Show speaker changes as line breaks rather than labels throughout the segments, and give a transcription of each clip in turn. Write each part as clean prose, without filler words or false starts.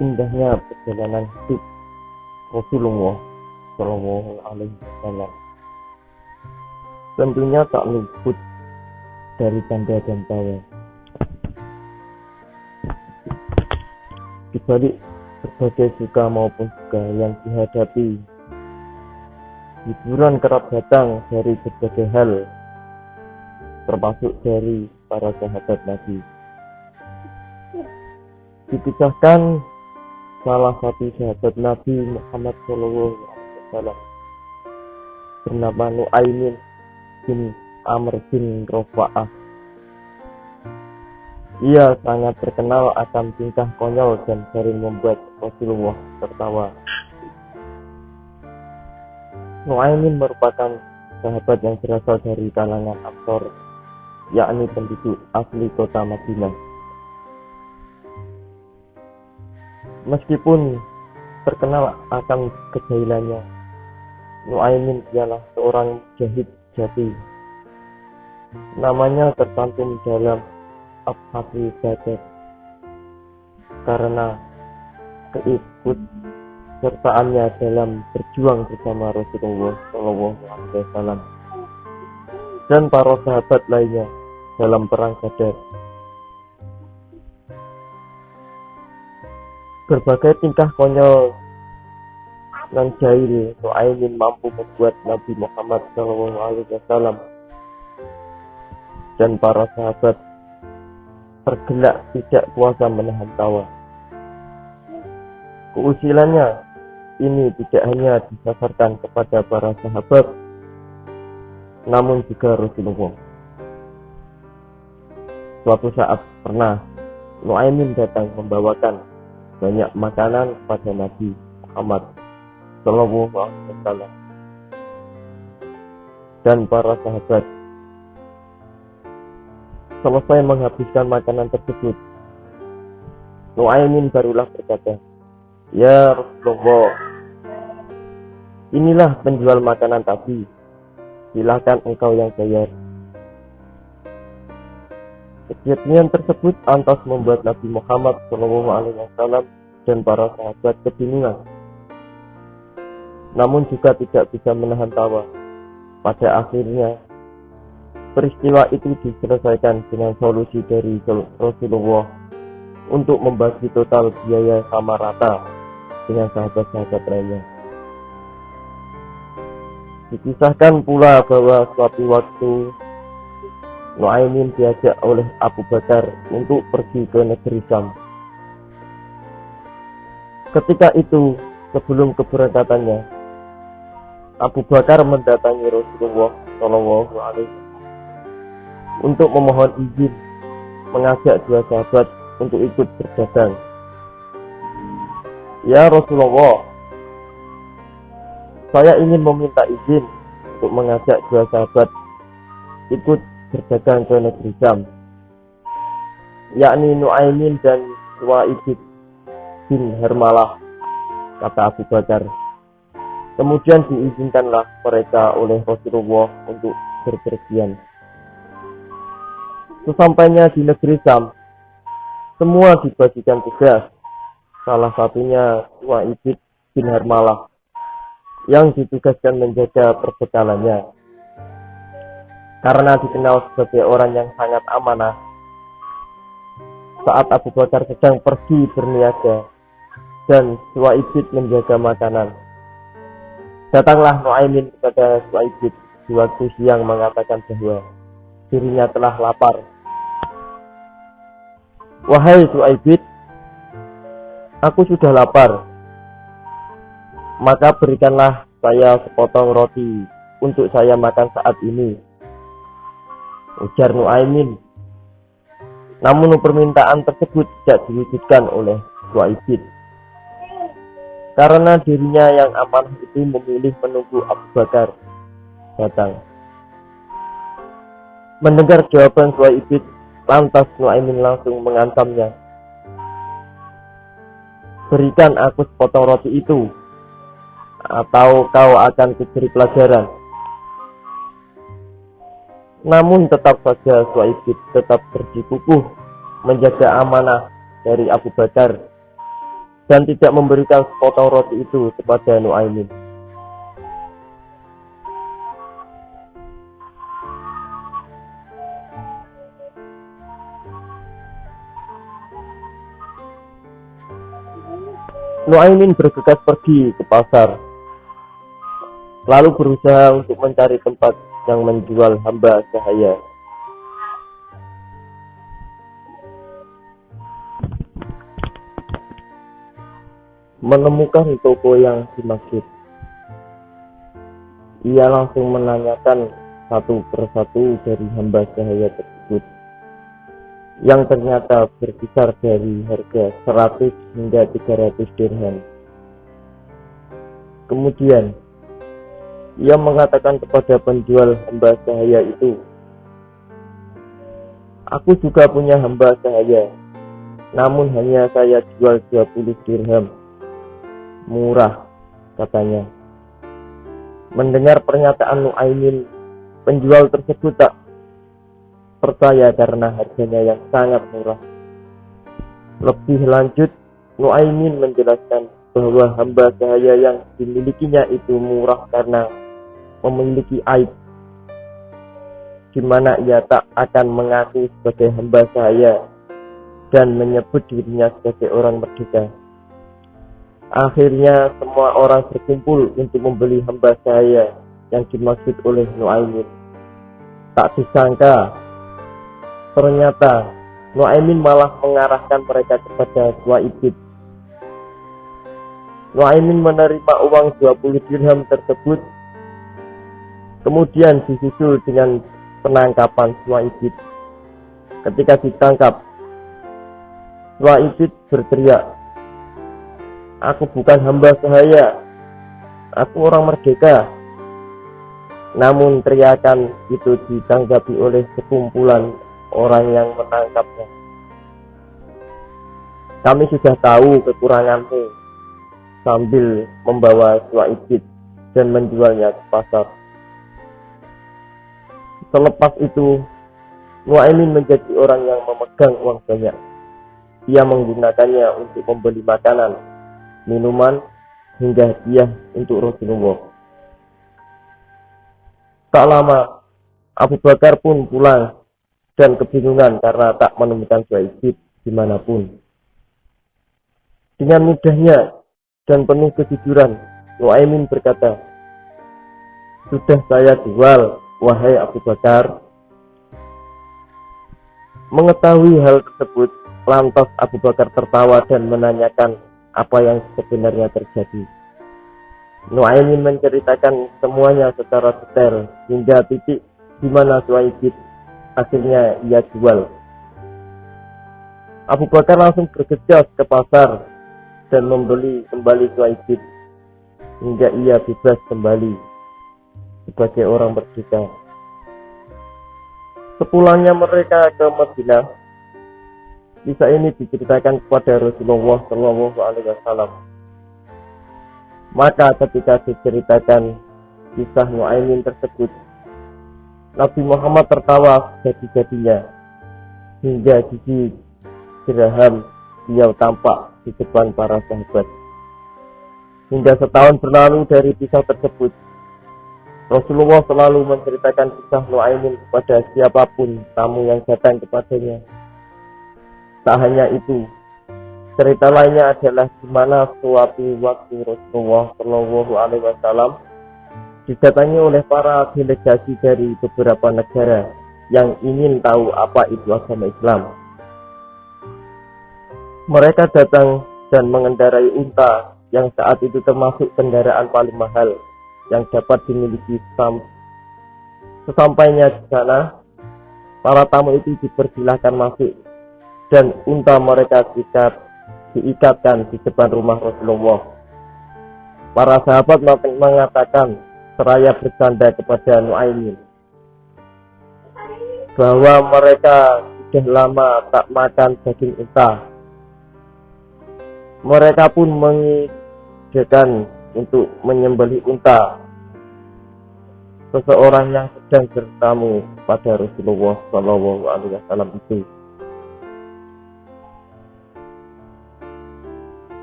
Indahnya perjalanan hidup Rasulullah Shallallahu Alaihi Wasallam tentunya tak luput dari tanda dan tawa. Di balik berbagai suka maupun duka yang dihadapi, hiburan kerap datang dari berbagai hal, termasuk dari para sahabat Nabi. Dikisahkan salah satu sahabat Nabi Muhammad SAW bernama Nu'aimin bin Amr bin Rofa'ah. Ia sangat terkenal akan tingkah konyol dan sering membuat Rasulullah tertawa. Nu'aimin merupakan sahabat yang berasal dari kalangan Ansor, yakni penduduk asli kota Madinah. Meskipun terkenal akan kejahilannya, Nu'aimin ialah seorang mujahid jati. Namanya tercantum dalam Abhasi Badar karena keikut sertaannya dalam berjuang bersama Rasulullah SAW dan para sahabat lainnya dalam perang Badar. Berbagai tingkah konyol dan jahil Nu'aimin mampu membuat Nabi Muhammad SAW dan para sahabat tergelak tidak kuasa menahan tawa. Keusilannya ini tidak hanya disasarkan kepada para sahabat, namun juga Rasulullah. Suatu saat pernah Nu'aimin datang membawakan banyak makanan kepada Nabi Muhammad SAW dan para sahabat. Selesai menghabiskan makanan tersebut, Nu'aimin barulah berkata, "Ya Rasulullah, inilah penjual makanan tadi, silakan engkau yang bayar." Kejadian tersebut lantas membuat Nabi Muhammad SAW dan para sahabat kebingungan, namun juga tidak bisa menahan tawa. Pada akhirnya peristiwa itu diselesaikan dengan solusi dari Rasulullah untuk membagi total biaya sama rata dengan sahabat-sahabat lainnya. Dikisahkan pula bahwa suatu waktu Nu'aimin diajak oleh Abu Bakar untuk pergi ke negeri Syam. Ketika itu, sebelum keberangkatannya, Abu Bakar mendatangi Rasulullah SAW untuk memohon izin mengajak dua sahabat untuk ikut berdagang. "Ya Rasulullah, saya ingin meminta izin untuk mengajak dua sahabat ikut berdagang ke negeri Syam, yakni Nu'aimin dan Suwaid bin Harmalah," kata Abu Bakar. Kemudian diizinkanlah mereka oleh Rasulullah untuk berpergian. Sesampainya di negeri Syam, semua dibagikan tugas. Salah satunya Suwaid bin Harmalah yang ditugaskan menjaga perbekalannya. Karena dikenal sebagai orang yang sangat amanah, saat Abu Bakar sedang pergi berniaga dan Suwaid menjaga makanan, datanglah Nu'aimin kepada Suwaid di waktu siang mengatakan bahwa dirinya telah lapar. "Wahai Suwaid, aku sudah lapar. Maka berikanlah saya sepotong roti untuk saya makan saat ini," ujar Nu'aimin. Namun permintaan tersebut tidak diwujudkan oleh Suwaid karena dirinya yang amanah itu memilih menunggu Abu Bakar datang. Mendengar jawaban Suwaid, lantas Nu'aimin langsung mengancamnya, "Berikan aku sepotong roti itu, atau kau akan kuberi pelajaran." Namun tetap saja Suwaid tetap bersikukuh menjaga amanah dari Abu Bakar dan tidak memberikan sepotong roti itu kepada Nuaimin. Nuaimin bergegas pergi ke pasar, lalu berusaha untuk mencari tempat yang menjual hamba sahaya. Menemukan toko yang dimaksud, ia langsung menanyakan satu persatu dari hamba sahaya tersebut, yang ternyata berkisar dari harga 100 hingga 300 dirham. Kemudian, ia mengatakan kepada penjual hamba sahaya itu, "Aku juga punya hamba sahaya, namun hanya saya jual 20 dirham. Murah," katanya. Mendengar pernyataan Nuaimin, penjual tersebut tak percaya karena harganya yang sangat murah. Lebih lanjut, Nuaimin menjelaskan bahwa hamba sahaya yang dimilikinya itu murah karena memiliki aib, di mana ia tak akan mengaku sebagai hamba sahaya dan menyebut dirinya sebagai orang merdeka. Akhirnya semua orang berkumpul untuk membeli hamba sahaya yang dimaksud oleh Nuaimin. Tak disangka, ternyata Nuaimin malah mengarahkan mereka kepada Suwaibid. Nuaimin menerima uang 20 dirham tersebut, kemudian disusul dengan penangkapan Suwaibid. Ketika ditangkap, Suwaibid berteriak, "Aku bukan hamba sahaya, aku orang merdeka." Namun teriakan itu ditanggapi oleh sekumpulan orang yang menangkapnya. "Kami sudah tahu kekuranganmu," sambil membawa Suwaibid dan menjualnya ke pasar. Selepas itu, Nuaimin menjadi orang yang memegang uang banyak. Ia menggunakannya untuk membeli makanan, minuman, hingga hadiah untuk Rasulullah. Tak lama, Abu Bakar pun pulang dan kebingungan karena tak menemukan Suwaibid dimanapun. Dengan mudahnya dan penuh kejujuran, Nuaimin berkata, "Sudah saya jual, wahai Abu Bakar." Mengetahui hal tersebut, lantas Abu Bakar tertawa dan menanyakan apa yang sebenarnya terjadi. Nuaimin menceritakan semuanya secara detail hingga titik di mana Suwaibid akhirnya ia jual. Abu Bakar langsung bergegas ke pasar dan membeli kembali Suwaibid hingga ia bebas kembali sebagai orang merdeka. Sepulangnya mereka ke Madinah, kisah ini diceritakan kepada Rasulullah SAW. Maka ketika diceritakan kisah Nuaimin tersebut, Nabi Muhammad tertawa jadi-jadinya hingga gigi geraham beliau tampak di depan para sahabat. Hingga setahun berlalu dari kisah tersebut, Rasulullah selalu menceritakan kisah Nuaimin kepada siapapun tamu yang datang kepadanya. Tak hanya itu, cerita lainnya adalah di mana suatu waktu Rasulullah SAW didatangi oleh para delegasi dari beberapa negara yang ingin tahu apa itu agama Islam. Mereka datang dan mengendarai unta yang saat itu termasuk kendaraan paling mahal yang dapat dimiliki sesampainya di sana, para tamu itu dipersilahkan masuk dan unta mereka diikatkan di depan rumah Rasulullah. Para sahabat mengatakan seraya bersanda kepada Nuaimin bahwa mereka sudah lama tak makan daging unta. Mereka pun mengizinkan untuk menyembelih unta seseorang yang sedang bertamu pada Rasulullah SAW itu.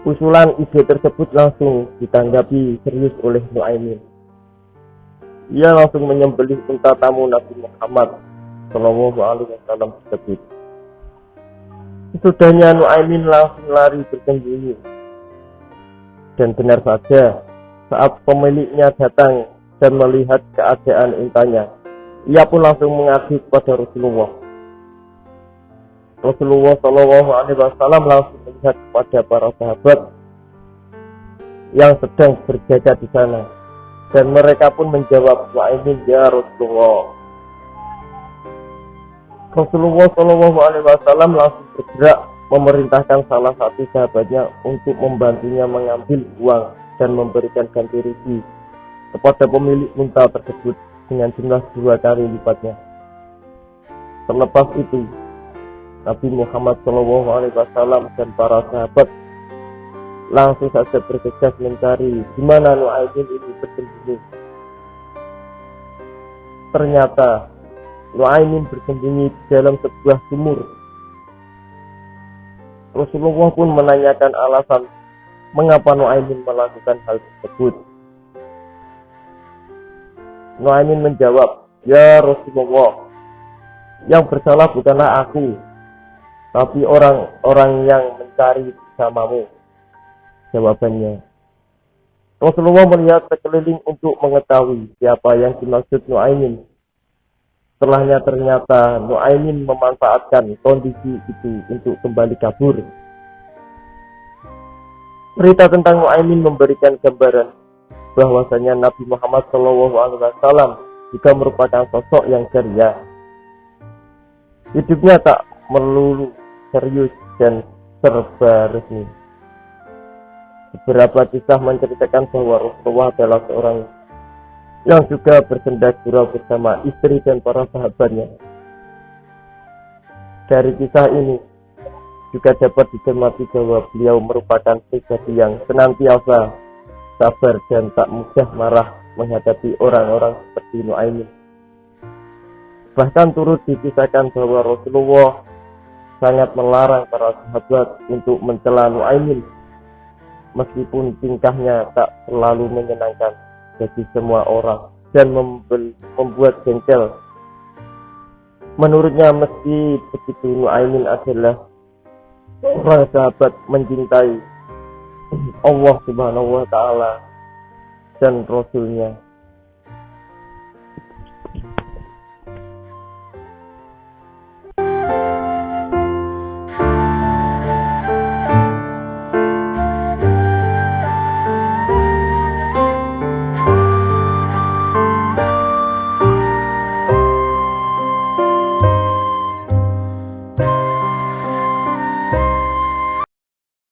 Usulan ide tersebut langsung ditanggapi serius oleh Nuaimin. Ia langsung menyembelih unta tamu Nabi Muhammad Shallallahu Alaihi Wasallam tersebut. Sesudahnya Nuaimin langsung lari bersembunyi. Dan benar saja, saat pemiliknya datang dan melihat keadaan untanya, ia pun langsung mengadu kepada Rasulullah. Rasulullah Shallallahu Alaihi Wasallam langsung melihat kepada para sahabat yang sedang berjaga di sana, dan mereka pun menjawab, Nuaimin ya Rasulullah. Rasulullah Shallallahu Alaihi Wasallam langsung bergerak memerintahkan salah satu sahabatnya untuk membantunya mengambil uang dan memberikan ganti rugi kepada pemilik unta tersebut dengan jumlah 2 kali lipatnya. Terlepas itu, Nabi Muhammad SAW dan para sahabat langsung saja bergegas mencari di mana Nuaimin itu bersembunyi. Ternyata Nuaimin bersembunyi di dalam sebuah sumur. Rasulullah pun menanyakan alasan mengapa Nuaimin melakukan hal tersebut. Nuaimin menjawab, ya Rasulullah, yang bersalah bukanlah aku, tapi orang-orang yang mencari bersamamu. Jawabannya. Rasulullah melihat sekeliling untuk mengetahui siapa yang dimaksud Nuaimin. Setelahnya ternyata Nuaimin memanfaatkan kondisi itu untuk kembali kabur. Cerita tentang Nuaimin memberikan gambaran bahwasanya Nabi Muhammad SAW juga merupakan sosok yang ceria. Hidupnya tak melulu serius dan serba resmi. Beberapa kisah menceritakan bahwa Rasulullah adalah seorang yang juga bersenda gurau bersama istri dan para sahabatnya. Dari kisah ini juga dapat dicermati bahwa beliau merupakan pribadi yang senantiasa sabar dan tak mudah marah menghadapi orang-orang seperti Nuaimin. Bahkan turut dikisahkan bahwa Rasulullah sangat melarang para sahabat untuk mencela Nuaimin, meskipun tingkahnya tak selalu menyenangkan bagi semua orang dan membuat jengkel. Menurutnya meski begitu Nuaimin adalah orang sahabat mencintai Allah Subhanahu wa Ta'ala dan Rasulnya.